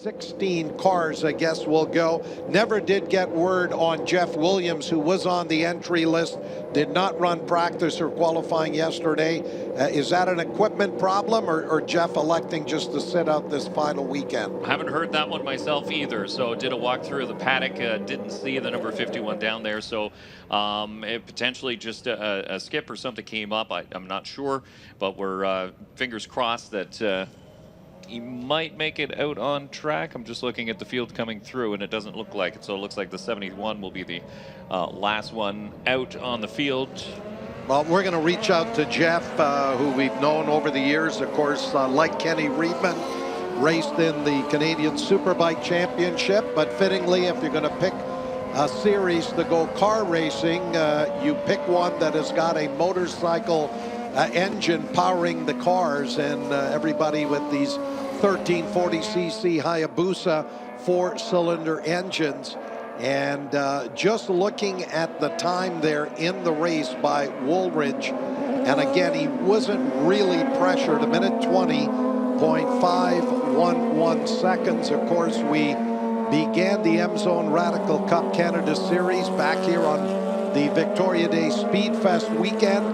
16 cars, I guess, will go. Never did get word on Jeff Williams, who was on the entry list, did not run practice or qualifying yesterday. Is that an equipment problem, or Jeff electing just to sit out this final weekend? I haven't heard that one myself either. So did a walk through of the paddock, didn't see the number 51 down there. So it potentially just a skip or something came up. I'm not sure, but we're fingers crossed that he might make it out on track. I'm just looking at the field coming through, and it doesn't look like it. So it looks like the 71 will be the last one out on the field. Well, we're going to reach out to Jeff, who we've known over the years. Of course, like Kenny Riedman, raced in the Canadian Superbike Championship. But fittingly, if you're going to pick a series to go car racing, you pick one that has got a motorcycle engine powering the cars, and everybody with these 1340cc Hayabusa 4-cylinder engines. And just looking at the time there in the race by Woolridge, and again, he wasn't really pressured, 1:20.511 seconds. Of course, we began the Emzone Radical Cup Canada Series back here on the Victoria Day Speedfest weekend.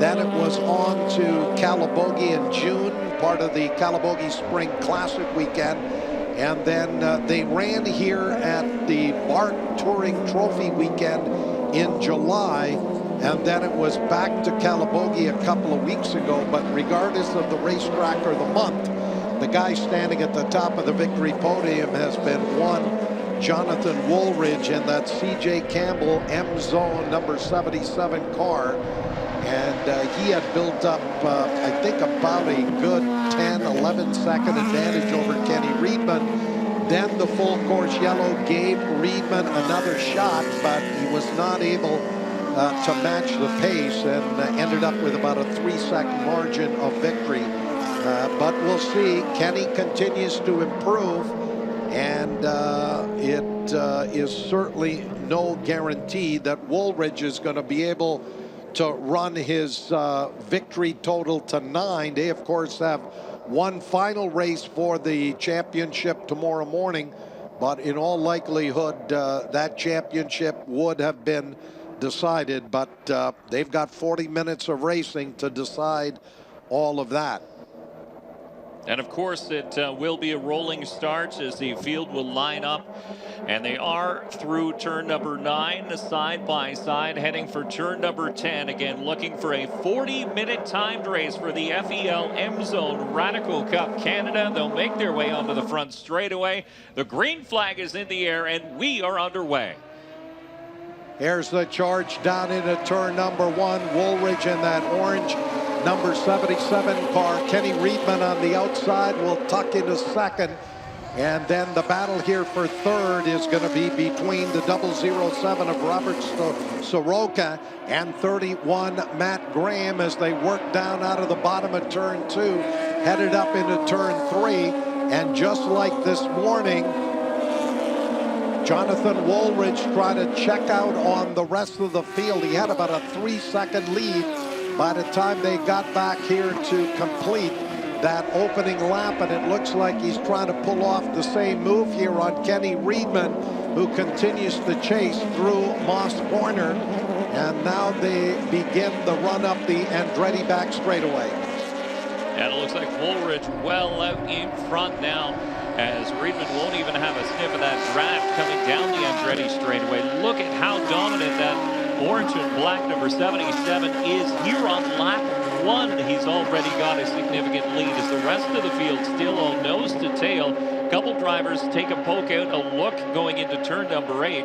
Then it was on to Calabogie in June, part of the Calabogie Spring Classic weekend. And then they ran here at the Bart Touring Trophy weekend in July. And then it was back to Calabogie a couple of weeks ago. But regardless of the racetrack or the month, the guy standing at the top of the victory podium has been one Jonathan Woolridge in that C.J. Campbell Emzone number 77 car. And he had built up, I think, about a good 10, 11-second advantage over Kenny Riedman. Then the full course yellow gave Riedman another shot, but he was not able to match the pace and ended up with about a 3-second margin of victory. But we'll see. Kenny continues to improve, and it is certainly no guarantee that Woolridge is going to be able to run his victory total to 9. They, of course, have one final race for the championship tomorrow morning, but in all likelihood, that championship would have been decided, but they've got 40 minutes of racing to decide all of that. And of course, it will be a rolling start as the field will line up. And they are through turn number 9, side by side, heading for turn number 10. Again, looking for a 40-minute timed race for the FEL Emzone Radical Cup Canada. They'll make their way onto the front straightaway. The green flag is in the air, and we are underway. Here's the charge down into turn number 1. Woolridge in that orange number 77 car. Kenny Riedman on the outside will tuck into second. And then the battle here for third is going to be between the 007 of Robert Soroka and 31 Matt Graham as they work down out of the bottom of turn 2, headed up into turn 3. And just like this morning, Jonathan Woolridge tried to check out on the rest of the field. He had about a 3-second lead by the time they got back here to complete that opening lap, and it looks like he's trying to pull off the same move here on Kenny Riedman, who continues to chase through Moss Corner. And now they begin the run up the Andretti back straightaway. And it looks like Woolridge well out in front now, as Riedman won't even have a sniff of that draft coming down the Andretti straightaway. Look at how dominant that orange and black number 77 is here on lap 1. He's already got a significant lead as the rest of the field still all nose to tail. Couple drivers take a poke out, a look going into turn number 8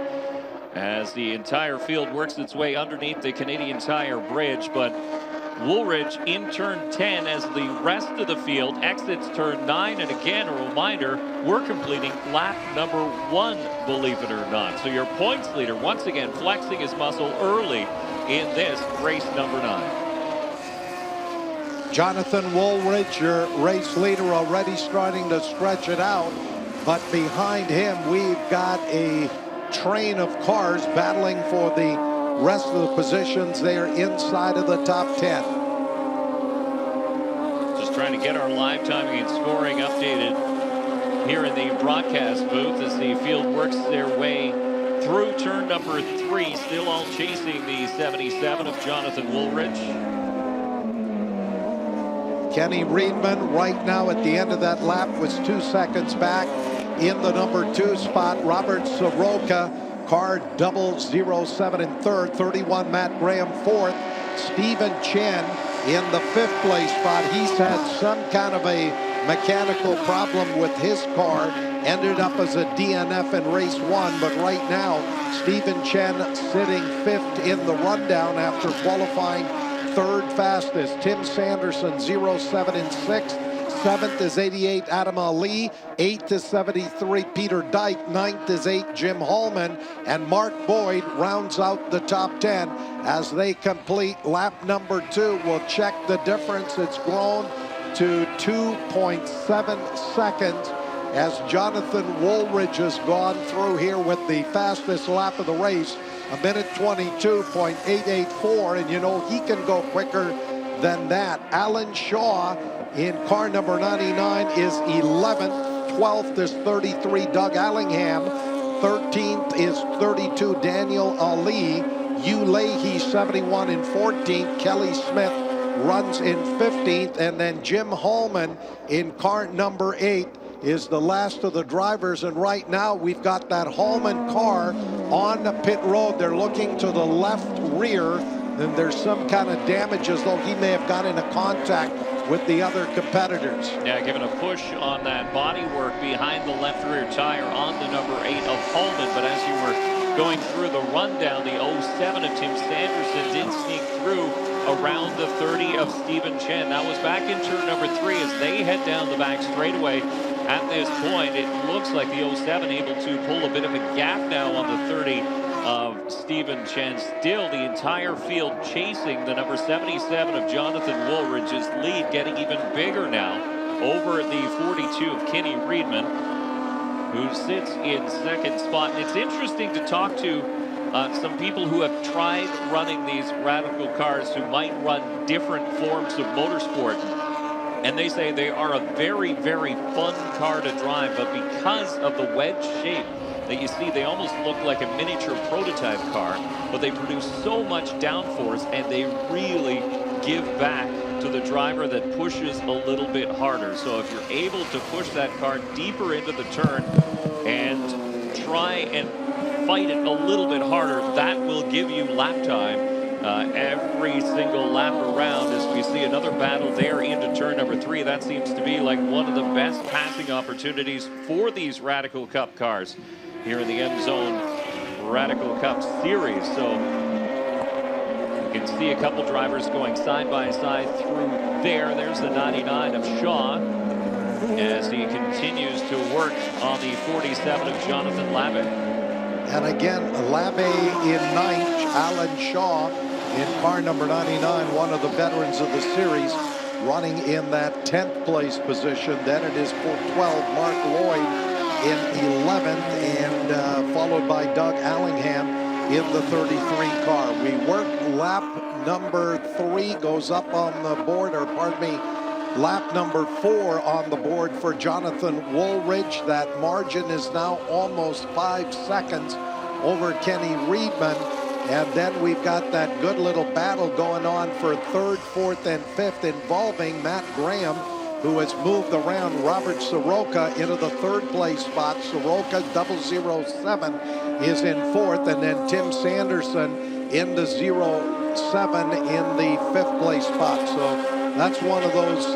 as the entire field works its way underneath the Canadian Tire Bridge. But Woolridge in turn 10 as the rest of the field exits turn 9. And again, a reminder, we're completing lap number 1, believe it or not. So your points leader once again flexing his muscle early in this race number 9. Jonathan Woolridge, your race leader, already starting to stretch it out. But behind him, we've got a train of cars battling for the rest of the positions there inside of the top 10. Just trying to get our live timing and scoring updated here in the broadcast booth as the field works their way through turn number 3, still all chasing the 77 of Jonathan Woolridge. Kenny Reedman right now at the end of that lap was 2 seconds back. In the number 2 spot, Robert Soroka, car 007 in third, 31 Matt Graham fourth. Stephen Chen in the 5th place spot. He's had some kind of a mechanical problem with his car. Ended up as a DNF in race 1, but right now Stephen Chen sitting 5th in the rundown after qualifying 3rd fastest. Tim Sanderson 07 in 6th. 7th is 88 Adam Ali. 8th is 73 Peter Dyke. 9th is 8 Jim Hallman. And Mark Boyd rounds out the top 10 as they complete lap number 2. We'll check the difference. It's grown to 2.7 seconds as Jonathan Woolridge has gone through here with the fastest lap of the race, 1:22.884, and you know he can go quicker than that. Alan Shaw in car number 99 is 11th. 12th is 33 Doug Allingham. 13th is 32 Daniel Ali. Hugh Leahy 71 in 14th. Kelly Smith runs in 15th, and then Jim Hallman in car number 8 is the last of the drivers. And right now we've got that Hallman car on the pit road. They're looking to the left rear, and there's some kind of damage as though he may have got into contact with the other competitors. Yeah, given a push on that bodywork behind the left rear tire on the number 8 of Hallman. But as you were going through the rundown, the 07 of Tim Sanderson did sneak through around the 30 of Stephen Chen. That was back in turn number 3 as they head down the back straightaway. At this point, it looks like the 07 able to pull a bit of a gap now on the 30 of Stephen Chen. Still, the entire field chasing the number 77 of Jonathan Woolridge's lead, getting even bigger now over the 42 of Kenny Reedman, who sits in 2nd spot. And it's interesting to talk to some people who have tried running these radical cars who might run different forms of motorsport. And they say they are a very, very fun car to drive, but because of the wedge shape that you see, they almost look like a miniature prototype car, but they produce so much downforce and they really give back to the driver that pushes a little bit harder. So if you're able to push that car deeper into the turn and try and fight it a little bit harder, that will give you lap time every single lap around. As we see another battle there into turn number 3, that seems to be like one of the best passing opportunities for these Radical Cup cars here in the Emzone Radical Cup Series. So you can see a couple drivers going side by side through there. There's the 99 of Shaw as he continues to work on the 47 of Jonathan Labbe. And again, Labbe in 9th, Alan Shaw in car number 99, one of the veterans of the series, running in that 10th place position. Then it is for 12, Mark Lloyd in 11th, and followed by Doug Allingham in the 33 car. We work lap number 3, goes up on the board, or pardon me, lap number 4 on the board for Jonathan Woolridge. That margin is now almost 5 seconds over Kenny Reedman. And then we've got that good little battle going on for 3rd, 4th, and 5th involving Matt Graham, who has moved around Robert Soroka into the 3rd place spot. Soroka 007 is in 4th, and then Tim Sanderson in the 07 in the 5th place spot. So that's one of those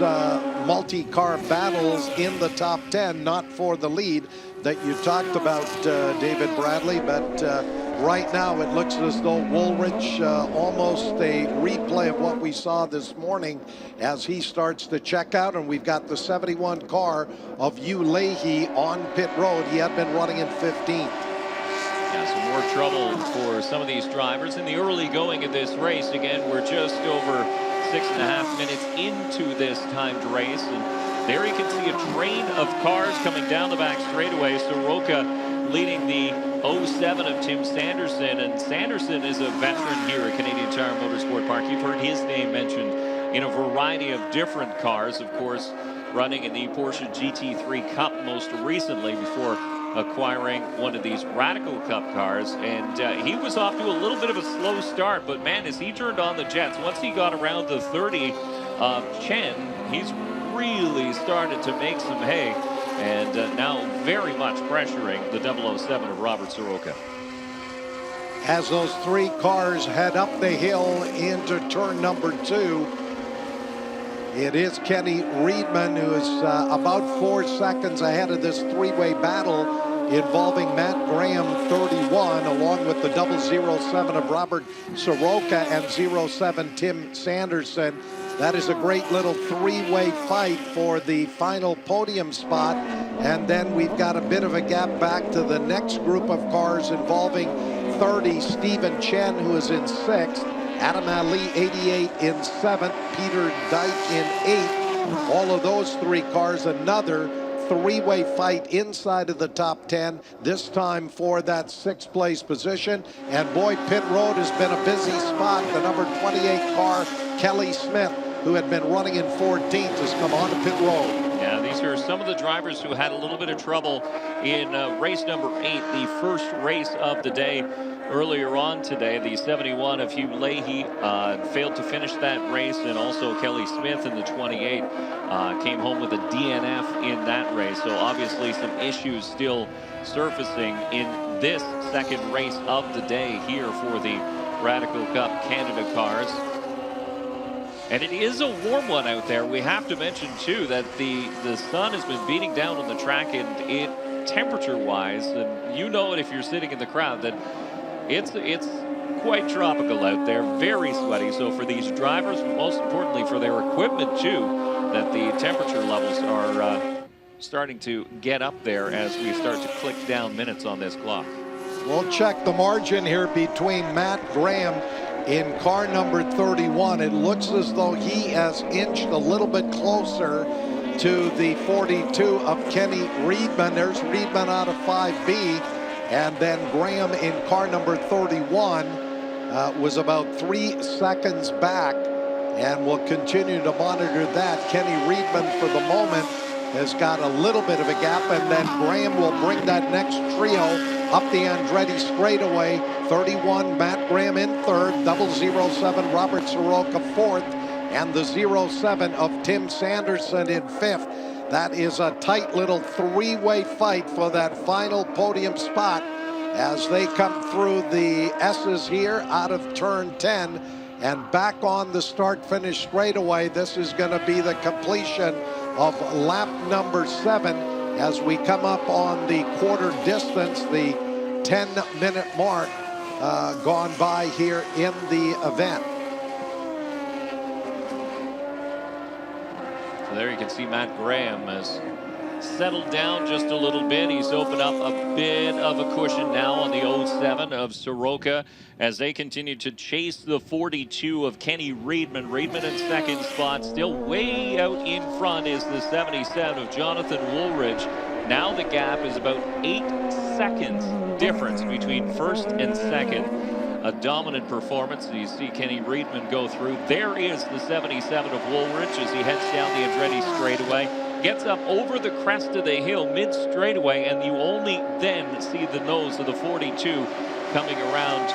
multi-car battles in the top 10, not for the lead that you talked about, David Bradley, but right now it looks as though Woolridge, almost a replay of what we saw this morning as he starts to check out. And we've got the 71 car of Hugh Leahy on pit road. He had been running in 15th. Yeah, some more trouble for some of these drivers in the early going of this race. Again, we're just over 6.5 minutes into this timed race, and there you can see a train of cars coming down the back straightaway. Soroka leading the 07 of Tim Sanderson, and Sanderson is a veteran here at Canadian Tire Motorsport Park. You've heard his name mentioned in a variety of different cars. Of course, running in the Porsche GT3 Cup most recently before acquiring one of these Radical Cup cars. And he was off to a little bit of a slow start, but man, as he turned on the jets, once he got around the 30 of Chen, he's really started to make some hay, and now very much pressuring the 007 of Robert Soroka. As those three cars head up the hill into turn number 2, it is Kenny Reedman who is about 4 seconds ahead of this three-way battle involving Matt Graham, 31, along with the 007 of Robert Soroka and 07 Tim Sanderson. That is a great little three-way fight for the final podium spot. And then we've got a bit of a gap back to the next group of cars involving 30, Stephen Chen, who is in 6th, Adam Ali, 88, in 7th, Peter Dyke in 8th. All of those three cars, another three-way fight inside of the top 10, this time for that 6th place position. And boy, pit road has been a busy spot. The number 28 car, Kelly Smith, who had been running in 14th, has come on to pit road. Yeah, these are some of the drivers who had a little bit of trouble in race number 8, the first race of the day. Earlier on today, the 71 of Hugh Leahy failed to finish that race, and also Kelly Smith in the 28 came home with a DNF in that race. So obviously some issues still surfacing in this second race of the day here for the Radical Cup Canada cars. And it is a warm one out there. We have to mention too that the sun has been beating down on the track, and it temperature-wise, and you know it if you're sitting in the crowd, that it's quite tropical out there, very sweaty. So for these drivers, but most importantly for their equipment too, that the temperature levels are starting to get up there as we start to click down minutes on this clock. We'll check the margin here between Matt Graham in car number 31. It looks as though he has inched a little bit closer to the 42 of Kenny Reedman. There's Reedman out of 5B. And then Graham in car number 31 was about 3 seconds back, and we'll continue to monitor that. Kenny Reedman for the moment has got a little bit of a gap, and then Graham will bring that next trio up the Andretti straightaway. 31, Matt Graham in 3rd, 007 Robert Soroka 4th, and the 07 of Tim Sanderson in 5th. That is a tight little three-way fight for that final podium spot as they come through the S's here out of turn 10 and back on the start-finish straightaway. This is going to be the completion of lap number 7 as we come up on the quarter distance, the 10-minute mark gone by here in the event. There you can see Matt Graham has settled down just a little bit. He's opened up a bit of a cushion now on the 07 of Soroka as they continue to chase the 42 of Kenny Reedman. Reedman in 2nd spot, still way out in front is the 77 of Jonathan Woolridge. Now the gap is about 8 seconds difference between 1st and 2nd. A dominant performance. You see Kenny Reedman go through. There is the 77 of Woolridge as he heads down the Andretti straightaway. Gets up over the crest of the hill mid-straightaway, and you only then see the nose of the 42 coming around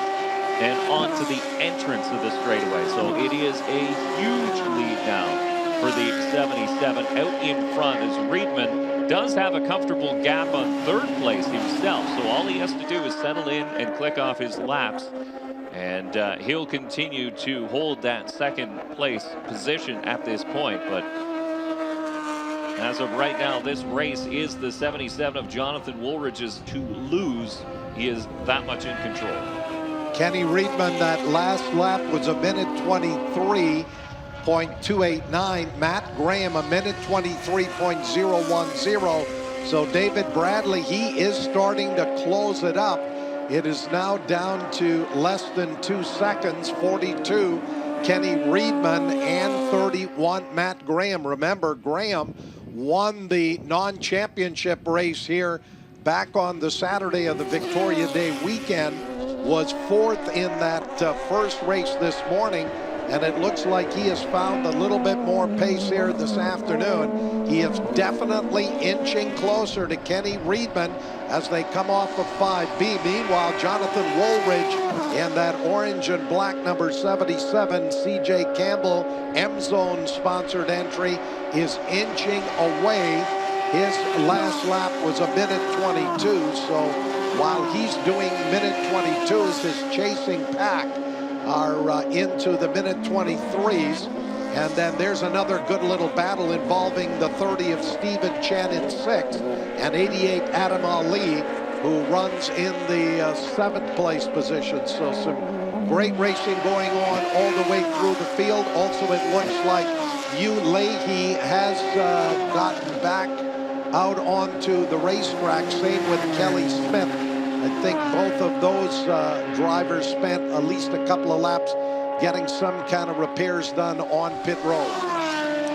and onto the entrance of the straightaway. So it is a huge lead now for the 77 out in front as Reedman does have a comfortable gap on 3rd place himself. So all he has to do is settle in and click off his laps. And he'll continue to hold that 2nd place position at this point. But as of right now, this race is the 77 of Jonathan Woolridge's to lose. He is that much in control. Kenny Reedman, that last lap was a minute 23.289. Matt Graham, a minute 23.010. So David Bradley, he is starting to close it up. It is now down to less than 2 seconds, 42 Kenny Reedman and 31 Matt Graham. Remember, Graham won the non-championship race here back on the Saturday of the Victoria Day weekend, was 4th in that first race this morning, and it looks like he has found a little bit more pace here this afternoon. He is definitely inching closer to Kenny Reedman as they come off of 5B. Meanwhile, Jonathan Woolridge in that orange and black number 77 CJ Campbell Emzone sponsored entry is inching away. His last lap was a minute 22, so while he's doing minute 22s, his chasing pack are into the minute 23s. And then there's another good little battle involving the 30 of Stephen Chen in 6th and 88 Adam Ali, who runs in the 7th place position. So some great racing going on all the way through the field. Also, it looks like Hugh Leahy has gotten back out onto the racetrack. Same with Kelly Smith. I think both of those drivers spent at least a couple of laps getting some kind of repairs done on pit road.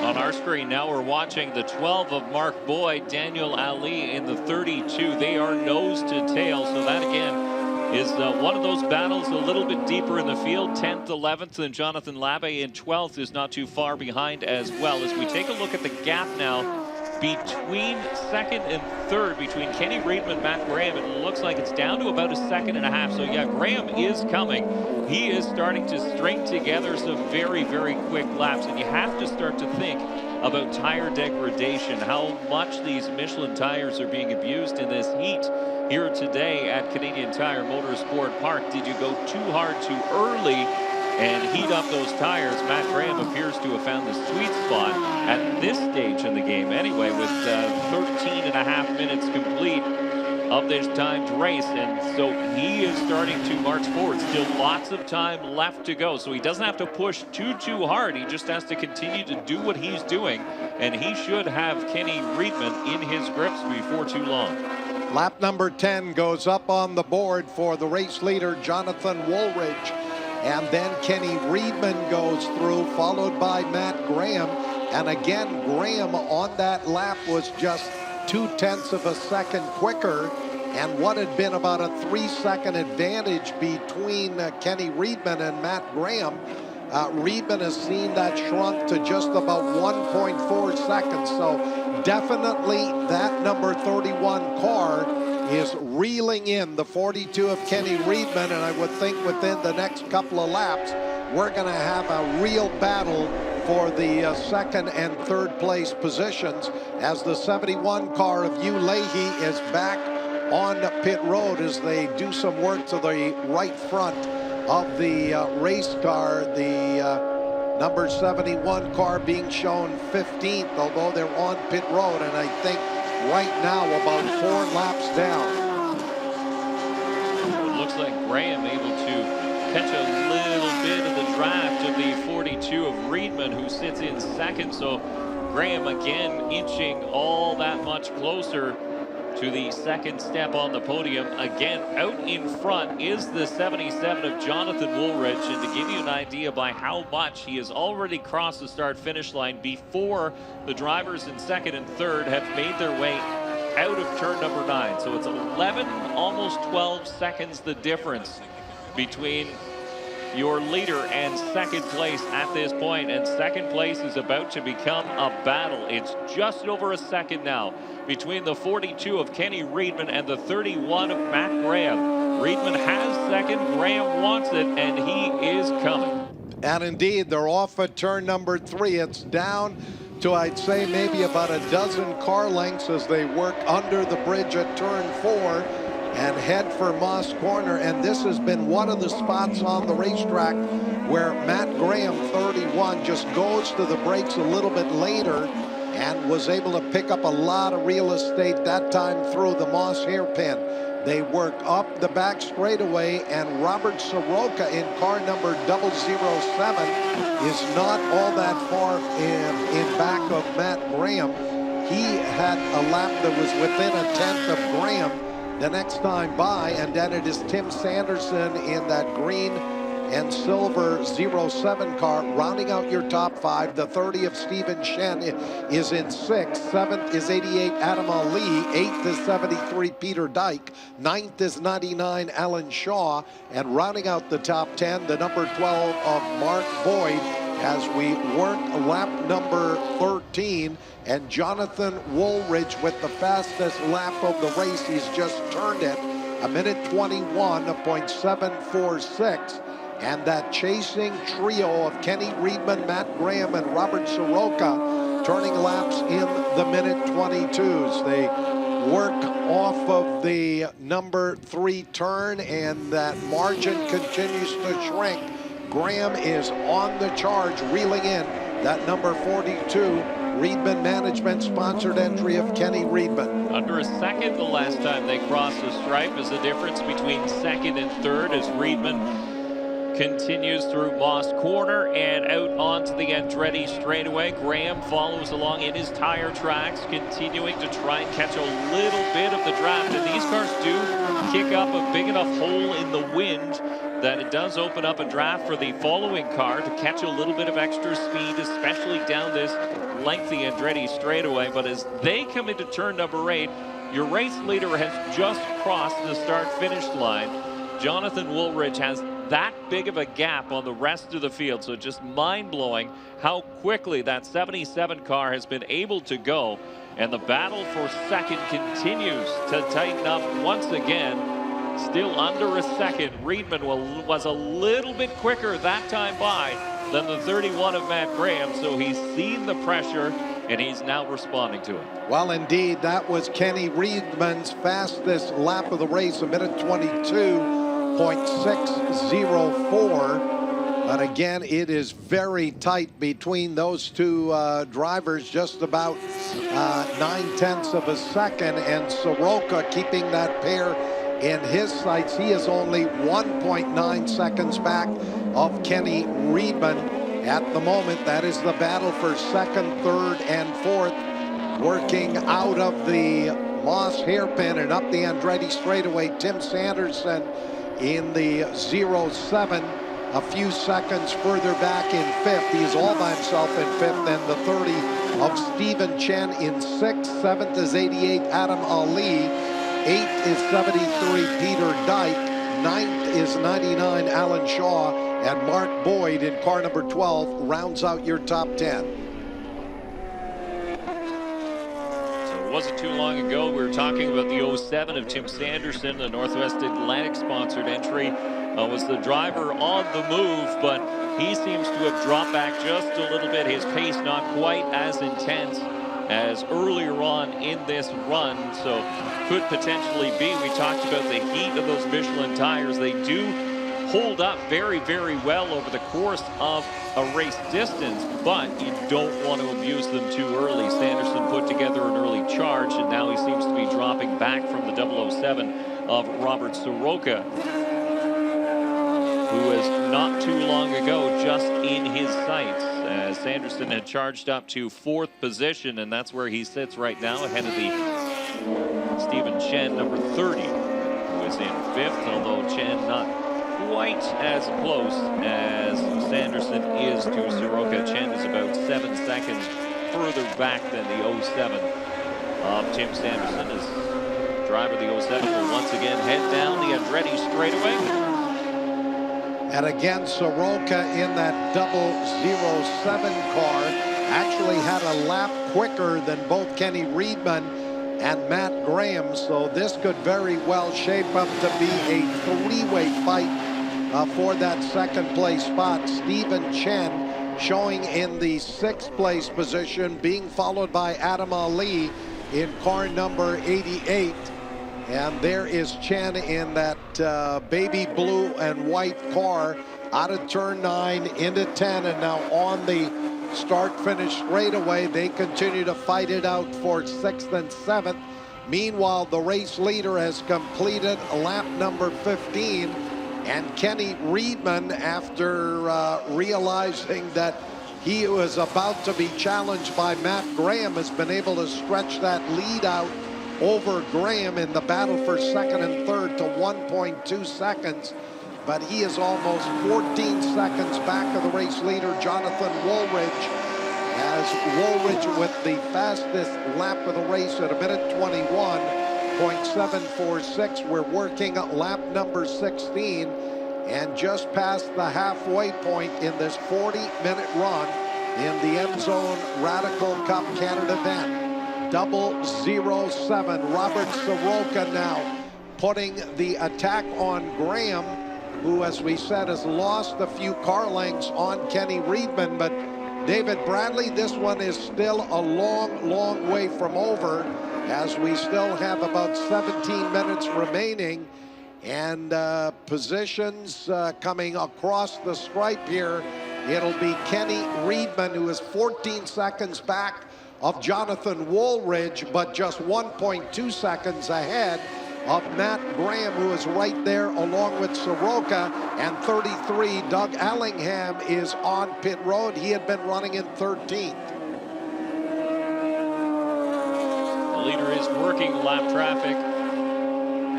On our screen now, we're watching the 12 of Mark Boyd, Daniel Ali in the 32. They are nose to tail, so that again is one of those battles a little bit deeper in the field. 10th, 11th, and Jonathan Labbe in 12th is not too far behind as well. As we take a look at the gap now between 2nd and 3rd, between Kenny Reedman and Matt Graham, it looks like it's down to about a 1.5 seconds. So yeah, Graham is coming. He is starting to string together some very, very quick laps, and you have to start to think about tire degradation, how much these Michelin tires are being abused in this heat here today at Canadian Tire Motorsport Park. Did you go too hard too early and heat up those tires? Matt Graham appears to have found the sweet spot at this stage in the game anyway, with 13.5 minutes complete of this timed race, and so he is starting to march forward. Still lots of time left to go, so he doesn't have to push too hard. He just has to continue to do what he's doing, and he should have Kenny Reedman in his grips before too long. Lap number 10 goes up on the board for the race leader, Jonathan Woolridge. And then Kenny Reedman goes through, followed by Matt Graham. And again, Graham on that lap was just 0.2 seconds quicker. And what had been about a 3-second advantage between Kenny Reedman and Matt Graham, Reedman has seen that shrunk to just about 1.4 seconds. So definitely that number 31 car is reeling in the 42 of Kenny Reedman, and I would think within the next couple of laps we're going to have a real battle for the 2nd and 3rd place positions, as the 71 car of Hugh Leahy is back on pit road as they do some work to the right front of the race car. The number 71 car being shown 15th, although they're on pit road, and I think right now about 4 laps down. It looks like Graham able to catch a little bit of the draft of the 42 of Reedman, who sits in 2nd. So Graham again inching all that much closer to the 2nd step on the podium. Again, out in front is the 77 of Jonathan Woolridge, and to give you an idea by how much he has already crossed the start-finish line before the drivers in 2nd and 3rd have made their way out of turn number 9. So it's 11, almost 12 seconds the difference between your leader and 2nd place at this point, and 2nd place is about to become a battle. It's just over a second now between the 42 of Kenny Reedman and the 31 of Matt Graham. Reedman has 2nd, Graham wants it, and he is coming. And indeed, they're off at turn number 3. It's down to, I'd say, maybe about a dozen car lengths as they work under the bridge at turn 4 and head for Moss Corner. And this has been one of the spots on the racetrack where Matt Graham, 31, just goes to the brakes a little bit later and was able to pick up a lot of real estate that time through the Moss hairpin. They work up the back straightaway, and Robert Soroka in car number 007 is not all that far in back of Matt Graham. He had a lap that was within a 1/10 of Graham the next time by, and then it is Tim Sanderson in that green and silver 07 car. Rounding out your top 5, the 30 of Stephen Chen is in 6th. 7th is 88 Adam Ali. 8th is 73 Peter Dyke. 9th is 99 Alan Shaw. And rounding out the top 10, the number 12 of Mark Boyd, as we work lap number 13, and Jonathan Woolridge with the fastest lap of the race. He's just turned it, 1:21.746. And that chasing trio of Kenny Reedman, Matt Graham, and Robert Soroka turning laps in the minute 22s. They work off of the number 3 turn, and that margin continues to shrink. Graham is on the charge, reeling in that number 42 Reedman Management sponsored entry of Kenny Reedman. Under a second the last time they crossed the stripe is the difference between second and third, as Reedman continues through Moss Corner and out onto the Andretti straightaway. Graham follows along in his tire tracks, continuing to try and catch a little bit of the draft. And these cars do kick up a big enough hole in the wind that it does open up a draft for the following car to catch a little bit of extra speed, especially down this lengthy Andretti straightaway. But as they come into turn number 8, your race leader has just crossed the start-finish line. Jonathan Woolridge has that big of a gap on the rest of the field, so just mind-blowing how quickly that 77 car has been able to go. And the battle for second continues to tighten up once again. Still under a second. Reedman was a little bit quicker that time by than the 31 of Matt Graham, so he's seen the pressure and he's now responding to it. Well, indeed, that was Kenny Reedman's fastest lap of the race, 1:22.604. But again, it is very tight between those two drivers, just about 9/10 of a second, and Soroka keeping that pair in his sights. He is only 1.9 seconds back of Kenny Reedman at the moment. That is the battle for second, third, and fourth, working out of the Moss hairpin and up the Andretti straightaway. Tim Sanderson in the 07, a few seconds further back in 5th. He is all by himself in 5th, and the 30 of Stephen Chen in 6th. 7th is 88 Adam Ali. 8th is 73 Peter Dyke. 9th is 99 Alan Shaw. And Mark Boyd in car number 12 rounds out your top 10. So it wasn't too long ago we were talking about the 07 of Tim Sanderson, the Northwest Atlantic sponsored entry. Was the driver on the move, but he seems to have dropped back just a little bit. His pace not quite as intense as earlier on in this run, so could potentially be. We talked about the heat of those Michelin tires. They do hold up very, very well over the course of a race distance, but you don't want to abuse them too early. Sanderson put together an early charge, and now he seems to be dropping back from the 007 of Robert Soroka, who was not too long ago just in his sights, as Sanderson had charged up to 4th position, and that's where he sits right now, ahead of the Stephen Chen, number 30, who is in 5th, although Chen not quite as close as Sanderson is to Soroka. Chen is about 7 seconds further back than the 07 of Tim Sanderson, as driver of the 07 will once again head down the Andretti straightaway. And again, Soroka in that 007 car actually had a lap quicker than both Kenny Reedman and Matt Graham. So this could very well shape up to be a 3-way fight for that second place spot. Stephen Chen showing in the 6th place position, being followed by Adam Ali in car number 88. And there is Chen in that baby blue and white car out of turn 9 into 10, and now on the start-finish straightaway. They continue to fight it out for 6th and 7th. Meanwhile, the race leader has completed lap number 15, and Kenny Reedman, after realizing that he was about to be challenged by Matt Graham, has been able to stretch that lead out over Graham in the battle for second and third to 1.2 seconds. but he is almost 14 seconds back of the race leader, Jonathan Woolridge, as Woolridge with the fastest lap of the race at 1:21.746. We're working at lap number 16 and just past the halfway point in this 40-minute run in the Emzone Radical Cup Canada event. 007. Robert Soroka now putting the attack on Graham, who, as we said, has lost a few car lengths on Kenny Reedman. But David Bradley, this one is still a long, long way from over, as we still have about 17 minutes remaining. And positions coming across the stripe here. It'll be Kenny Reedman, who is 14 seconds back of Jonathan Woolridge, but just 1.2 seconds ahead of Matt Graham, who is right there along with Soroka. And 33, Doug Allingham is on pit road. He had been running in 13th. The leader is working lap traffic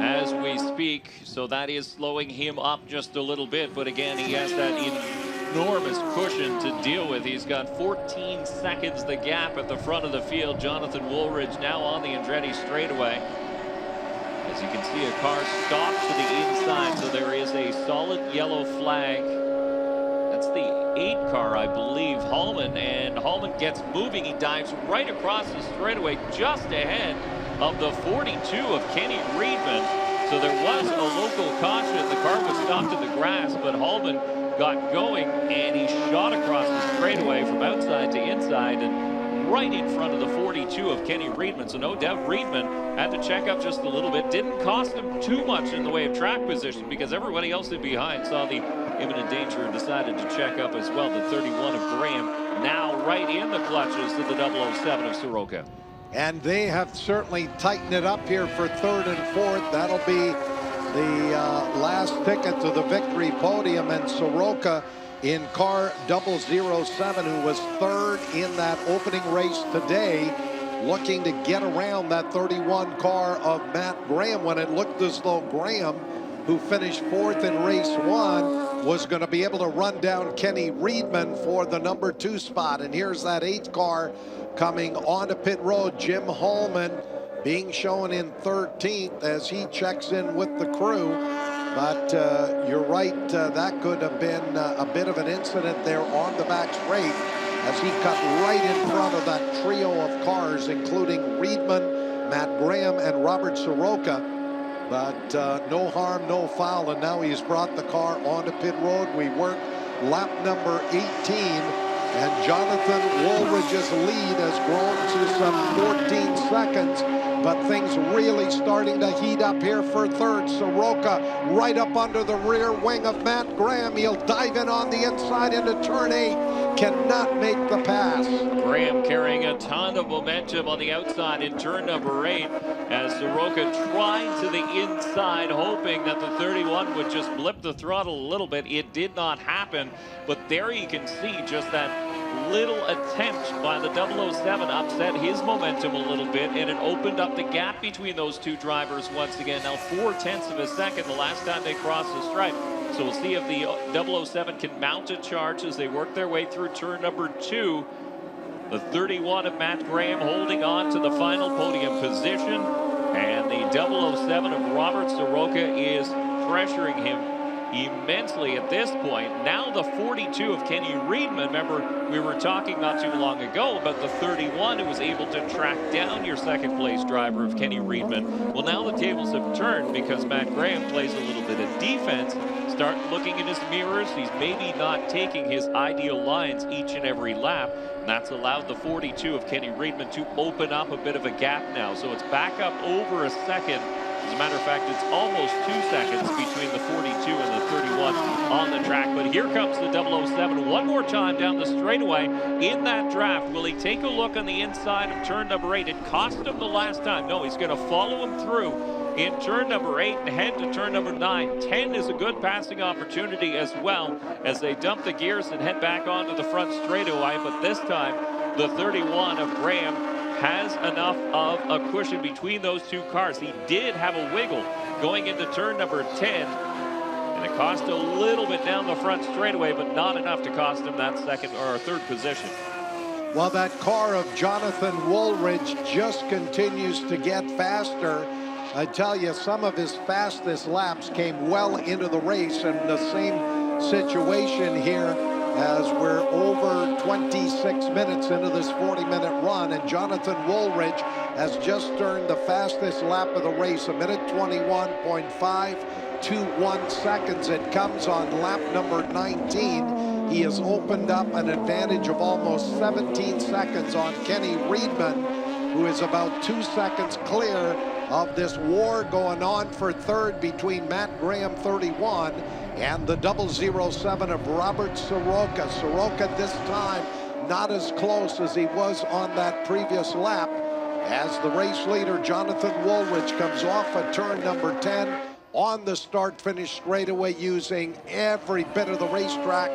as we speak, so that is slowing him up just a little bit. But again, he has that enormous cushion to deal with. He's got 14 seconds the gap at the front of the field. Jonathan Woolridge now on the Andretti straightaway. As you can see, a car stopped to the inside, so there is a solid yellow flag. That's the 8 car, I believe, Hallman, and Hallman gets moving. He dives right across the straightaway just ahead of the 42 of Kenny Reedman. So there was a local caution. The car was stopped in the grass, but Hallman got going, and he shot across the straightaway from outside to inside and right in front of the 42 of Kenny Reedman. So no doubt Reedman had to check up just a little bit. Didn't cost him too much in the way of track position, because everybody else in behind saw the imminent danger and decided to check up as well. The 31 of Graham now right in the clutches of the 007 of Soroka. And they have certainly tightened it up here for third and fourth. That'll be the last ticket to the victory podium. And Soroka in car 007, who was third in that opening race today, looking to get around that 31 car of Matt Graham, when it looked as though Graham, who finished fourth in race 1, was going to be able to run down Kenny Reedman for the number 2 spot. And here's that 8th car coming onto pit road. Jim Hallman being shown in 13th as he checks in with the crew. But you're right, that could have been a bit of an incident there on the back straight, as he cut right in front of that trio of cars, including Reedman, Matt Graham, and Robert Soroka. But no harm, no foul, and now he's brought the car onto pit road. We work lap number 18. And Jonathan Woolridge's lead has grown to some 14 seconds, but things really starting to heat up here for third. Soroka right up under the rear wing of Matt Graham. He'll dive in on the inside into turn 8. Cannot make the pass. Graham carrying a ton of momentum on the outside in turn number 8, as Soroka tried to the inside, hoping that the 31 would just blip the throttle a little bit. It did not happen, but there you can see just that little attempt by the 007 upset his momentum a little bit, and it opened up the gap between those two drivers once again. Now 0.4 of a second the last time they crossed the stripe. So we'll see if the 007 can mount a charge as they work their way through turn number 2. The 31 of Matt Graham holding on to the final podium position, and the 007 of Robert Soroka is pressuring him immensely at this point. Now the 42 of Kenny Reedman. Remember, we were talking not too long ago about the 31 who was able to track down your second place driver of Kenny Reedman. Well, now the tables have turned, because Matt Graham plays a little bit of defense. Start looking in his mirrors. He's maybe not taking his ideal lines each and every lap. And that's allowed the 42 of Kenny Reedman to open up a bit of a gap now. So it's back up over a second. As a matter of fact, it's almost 2 seconds between the 42 and the 31 on the track. But here comes the 007 one more time down the straightaway in that draft. Will he take a look on the inside of turn number 8? It cost him the last time. No, he's going to follow him through in turn number 8 and head to turn number 9. 10 is a good passing opportunity as well, as they dump the gears and head back onto the front straightaway. But this time, the 31 of Graham has enough of a cushion between those two cars. He did have a wiggle going into turn number 10. And It cost a little bit down the front straightaway, but not enough to cost him that second or third position. Well, that car of Jonathan Woolridge just continues to get faster. I tell you, some of his fastest laps came well into the race, and the same situation here as we're over 26 minutes into this 40-minute run, and Jonathan Woolridge has just earned the fastest lap of the race, 1:21.521 seconds. It comes on lap number 19. He has opened up an advantage of almost 17 seconds on Kenny Reedman, who is about 2 seconds clear of this war going on for third between Matt Graham, 31, and the 007 of Robert Soroka. Soroka this time not as close as he was on that previous lap, as the race leader Jonathan Woolridge comes off of turn number 10 on the start-finish straightaway, using every bit of the racetrack,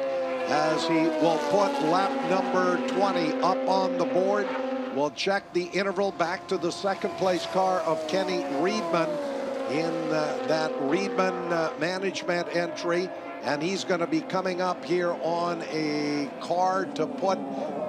as he will put lap number 20 up on the board. We'll check the interval back to the second place car of Kenny Reedman in that Reedman management entry, and he's going to be coming up here on a car to put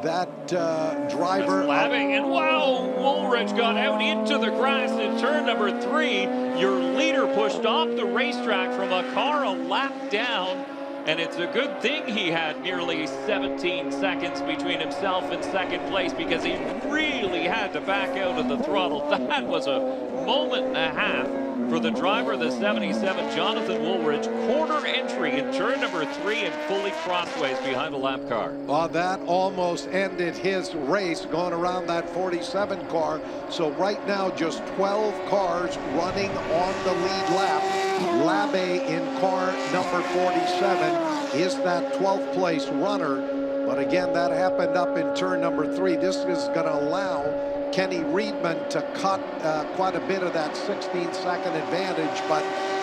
that driver Labbing, and wow, Woolridge got out into the grass in turn number 3. Your leader pushed off the racetrack from a car a lap down. And it's a good thing he had nearly 17 seconds between himself and second place, because he really had to back out of the throttle. That was a moment and a half for the driver of the 77, Jonathan Woolridge. Corner entry in turn number 3 and fully crossways behind a lap car. Well, that almost ended his race going around that 47 car. So right now, just 12 cars running on the lead lap. Labbe in car number 47 is that 12th place runner. But again, that happened up in turn number 3. This is going to allow Kenny Reedman to cut quite a bit of that 16-second advantage, but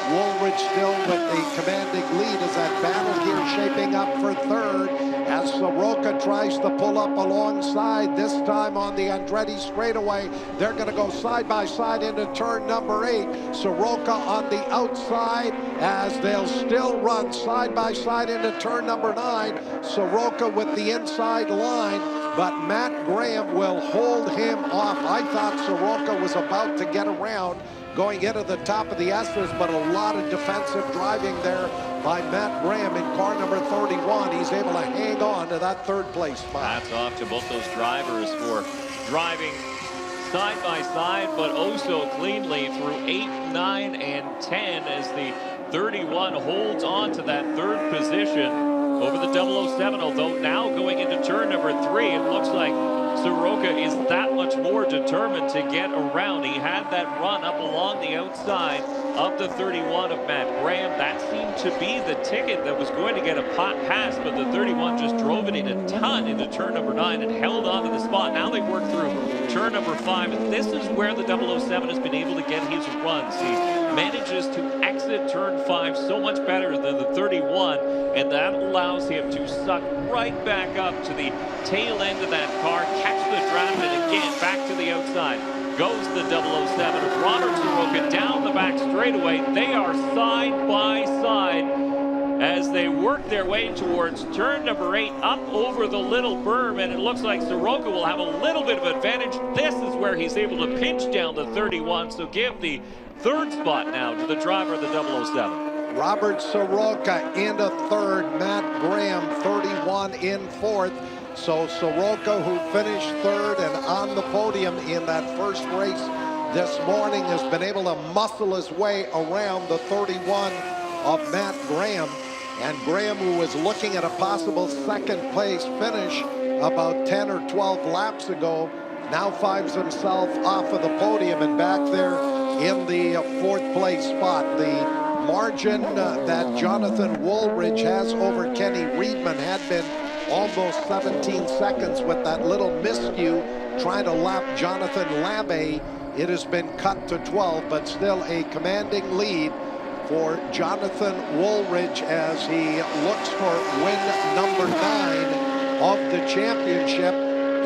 Woolridge still with a commanding lead as that battle here shaping up for third, as Soroka tries to pull up alongside, this time on the Andretti straightaway. They're going to go side by side into turn number 8. Soroka on the outside, as they'll still run side by side into turn number 9. Soroka with the inside line, but Matt Graham will hold him off. I thought Soroka was about to get around going into the top of the Estes, but a lot of defensive driving there by Matt Graham in car number 31. He's able to hang on to that third place spot. Hats off to both those drivers for driving side by side, but oh so cleanly through 8, 9, and 10, as the 31 holds on to that third position over the 007, although now going into turn number 3, it looks like Soroka is that much more determined to get around. He had that run up along the outside of the 31 of Matt Graham. That seemed to be the ticket that was going to get a pass, but the 31 just drove it in a ton into turn number 9 and held on to the spot. Now they work through turn number 5, and this is where the 007 has been able to get his runs. He manages to exit turn 5 so much better than the 31, and that allows him to suck right back up to the tail end of that car, catch the draft, and again back to the outside goes the 007 of Robert Soroka down the back straightaway. They are side by side as they work their way towards turn number 8 up over the little berm, and it looks like Soroka will have a little bit of advantage. This is where he's able to pinch down the 31, so give the third spot now to the driver of the 007. Robert Soroka into third, Matt Graham 31 in fourth. So Soroka, who finished third and on the podium in that first race this morning, has been able to muscle his way around the 31 of Matt Graham. And Graham, who was looking at a possible second place finish about 10 or 12 laps ago, now finds himself off of the podium and back there in the fourth place spot. The margin that Jonathan Woolridge has over Kenny Reedman had been almost 17 seconds with that little miscue trying to lap Jonathan Labbe. It has been cut to 12, but still a commanding lead for Jonathan Woolridge as he looks for win number 9 of the championship.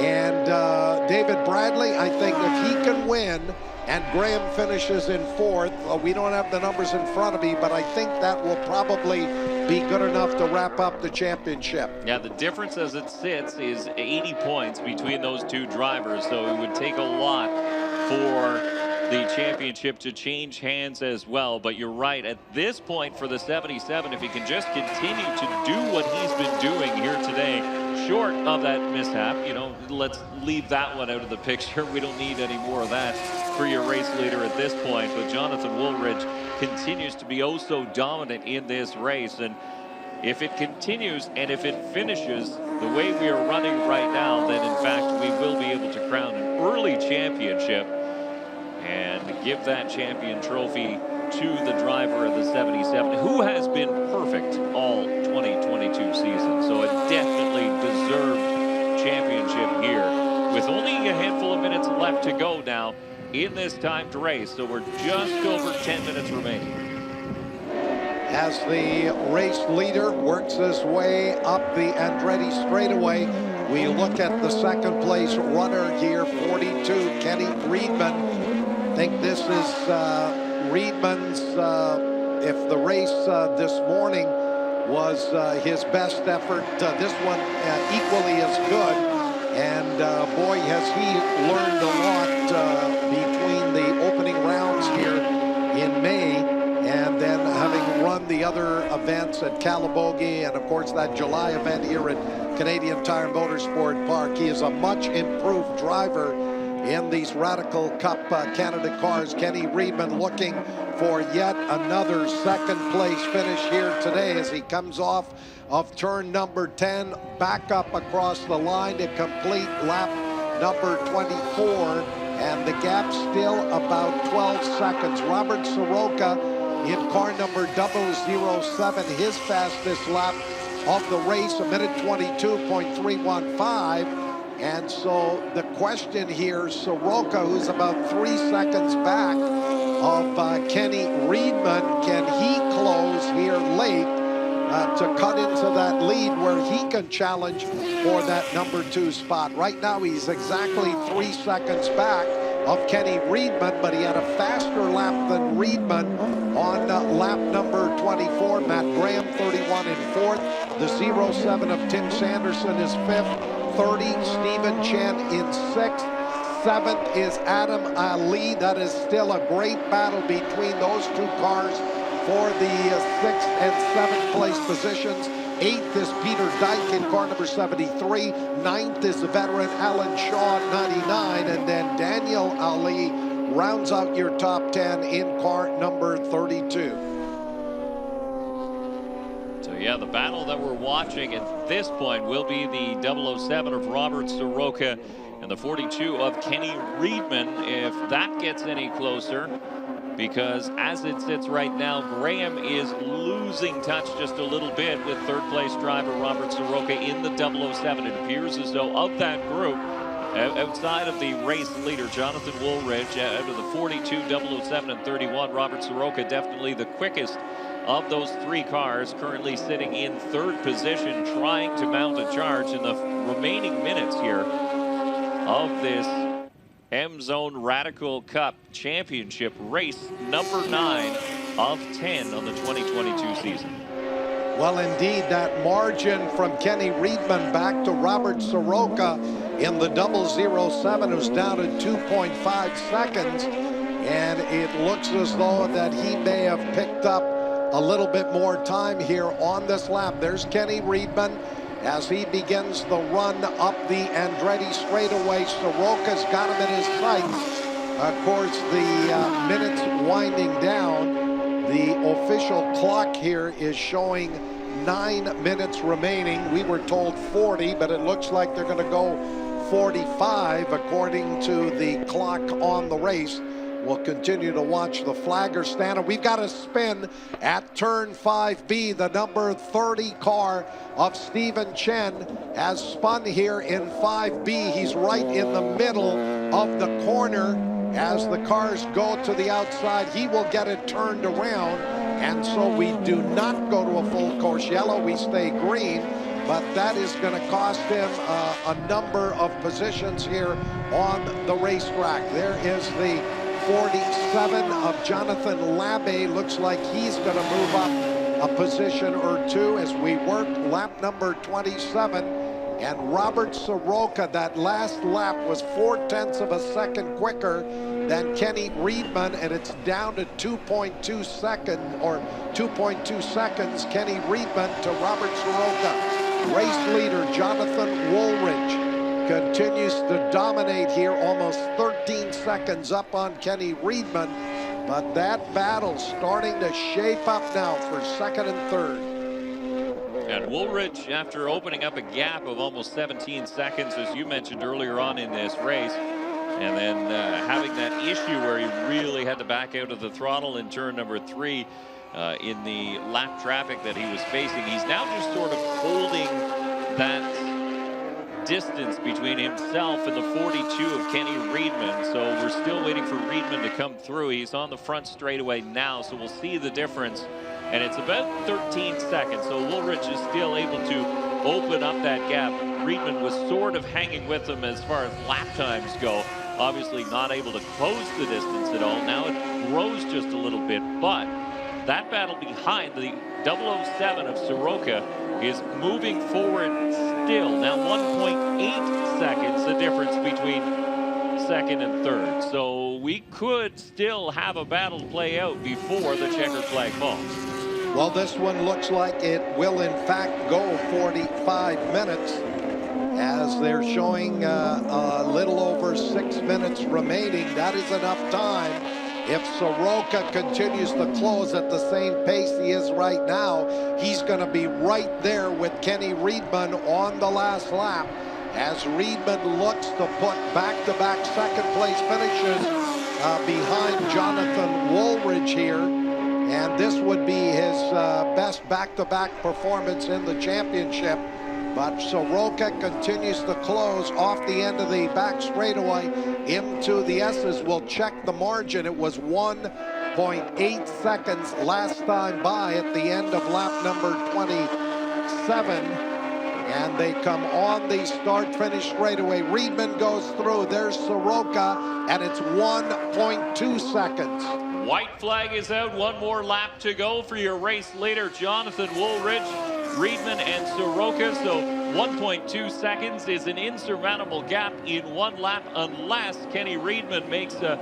And David Bradley, I think if he can win and Graham finishes in 4th. We don't have the numbers in front of me, but I think that will probably be good enough to wrap up the championship. Yeah, the difference as it sits is 80 points between those two drivers, so it would take a lot for the championship to change hands as well. But you're right, at this point for the 77, if he can just continue to do what he's been doing here today, short of that mishap, you know, let's leave that one out of the picture. We don't need any more of that for your race leader at this point. But Jonathan Woolridge continues to be oh so dominant in this race, and if it continues and if it finishes the way we are running right now, then in fact we will be able to crown an early championship and give that champion trophy to the driver of the 77, who has been perfect all 2022 season. So a definitely deserved championship here with only a handful of minutes left to go now in this timed race. So we're just over 10 minutes remaining. As the race leader works his way up the Andretti straightaway, we look at the second place runner here, 42, Kenny Reedman. I think this is Reedman's, if the race this morning was his best effort, this one equally as good. And boy, has he learned a lot between the opening rounds here in May and then having run the other events at Calabogie and of course that July event here at Canadian Tire Motorsport Park. He is a much improved driver in these Radical Cup Canada cars. Kenny Reedman looking for yet another second place finish here today as he comes off of turn number 10, back up across the line to complete lap number 24, and the gap still about 12 seconds. Robert Soroka in car number 007, his fastest lap of the race, a minute 22.315. And so the question here, Soroka, who's about 3 seconds back of Kenny Reedman, can he close here late to cut into that lead where he can challenge for that number 2 spot? Right now he's exactly 3 seconds back of Kenny Reedman, but he had a faster lap than Reedman on lap number 24. Matt Graham 31 in 4th. The 07 of Tim Sanderson is 5th. 30, Stephen Chen in 6th. 7th is Adam Ali. That is still a great battle between those two cars for the 6th and 7th place positions. 8th is Peter Dyke in car number 73. 9th is the veteran Alan Shaw, 99. And then Daniel Ali rounds out your top 10 in car number 32. So yeah, the battle that we're watching at this point will be the 007 of Robert Soroka and the 42 of Kenny Reedman, if that gets any closer, because as it sits right now, Graham is losing touch just a little bit with third place driver Robert Soroka in the 007. It appears as though of that group, outside of the race leader, Jonathan Woolridge, out of the 42, 007, and 31, Robert Soroka definitely the quickest of those 3 cars, currently sitting in 3rd position, trying to mount a charge in the remaining minutes here of this Emzone Radical Cup Championship race number 9 of 10 on the 2022 season. Well, indeed, that margin from Kenny Reedman back to Robert Soroka in the 007 was down to 2.5 seconds, and it looks as though that he may have picked up a little bit more time here on this lap. There's Kenny Reedman as he begins the run up the Andretti straightaway. Soroka's got him in his sights. Of course, the minutes winding down. The official clock here is showing 9 minutes remaining. We were told 40, but it looks like they're going to go 45 according to the clock on the race. We'll continue to watch the flagger stand. And we've got a spin at turn 5B. The number 30 car of Stephen Chen has spun here in 5B. He's right in the middle of the corner. As the cars go to the outside, he will get it turned around. And so we do not go to a full course yellow. We stay green. But that is going to cost him a number of positions here on the racetrack. There is the 47 of Jonathan Labbe. Looks like he's going to move up a position or two as we work lap number 27. And Robert Soroka, that last lap was 0.4 of a second quicker than Kenny Reedman, and it's down to 2.2 seconds, Kenny Reedman to Robert Soroka. Race leader Jonathan Woolridge continues to dominate here, almost 13 seconds up on Kenny Reedman. But that battle starting to shape up now for second and third. And Woolridge, after opening up a gap of almost 17 seconds, as you mentioned earlier on in this race, and then having that issue where he really had to back out of the throttle in turn number 3 in the lap traffic that he was facing, he's now just sort of holding that distance between himself and the 42 of Kenny Reedman. So we're still waiting for Reedman to come through. He's on the front straightaway now, so we'll see the difference. And it's about 13 seconds, so Woolridge is still able to open up that gap. Reedman was sort of hanging with him as far as lap times go. Obviously not able to close the distance at all. Now it grows just a little bit, but that battle behind the 007 of Soroka is moving forward still. Now 1.8 seconds the difference between second and third. So we could still have a battle play out before the checkered flag falls. Well, this one looks like it will in fact go 45 minutes, as they're showing a little over 6 minutes remaining. That is enough time. If Soroka continues to close at the same pace he is right now, he's going to be right there with Kenny Reedman on the last lap, as Reedman looks to put back-to-back second-place finishes behind Jonathan Woolridge here. And this would be his best back-to-back performance in the championship. But Soroka continues to close off the end of the back straightaway into the S's. We'll check the margin. It was 1.8 seconds last time by at the end of lap number 27. And they come on the start-finish straightaway. Reedman goes through. There's Soroka, and it's 1.2 seconds. White flag is out. One more lap to go for your race leader, Jonathan Woolridge, Reedman, and Soroka. So 1.2 seconds is an insurmountable gap in one lap, unless Kenny Reedman makes a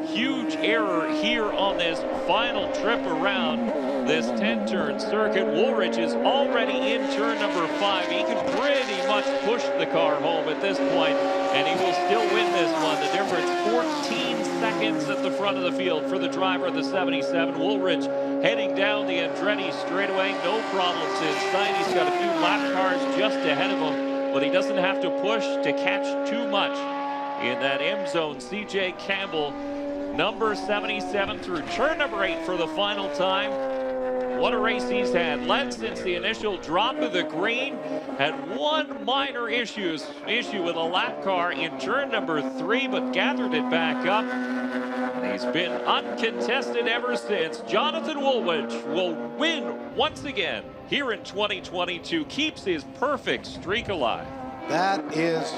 huge error here on this final trip around this 10-turn circuit. Woolridge is already in turn number 5. He can pretty much push the car home at this point, and he will still win this one. The difference, 14 seconds at the front of the field for the driver of the 77. Woolridge heading down the Andretti straightaway. No problems in sight. He's got a few lap cars just ahead of him, but he doesn't have to push to catch too much in that Emzone. CJ Campbell, number 77, through turn number 8 for the final time. What a race he's had. Led since the initial drop of the green. Had one minor issue with a lap car in turn number 3, but gathered it back up. He's been uncontested ever since. Jonathan Woolridge will win once again here in 2022. Keeps his perfect streak alive. That is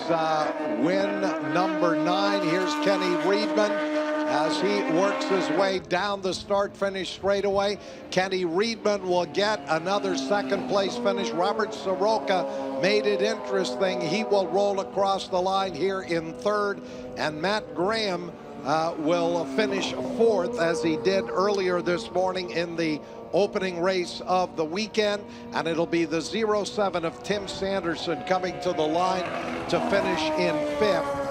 win number 9. Here's Kenny Reedman as he works his way down the start-finish straightaway. Kenny Reedman will get another second-place finish. Robert Soroka made it interesting. He will roll across the line here in third, and Matt Graham will finish 4th, as he did earlier this morning in the opening race of the weekend. And it'll be the 07 of Tim Sanderson coming to the line to finish in 5th.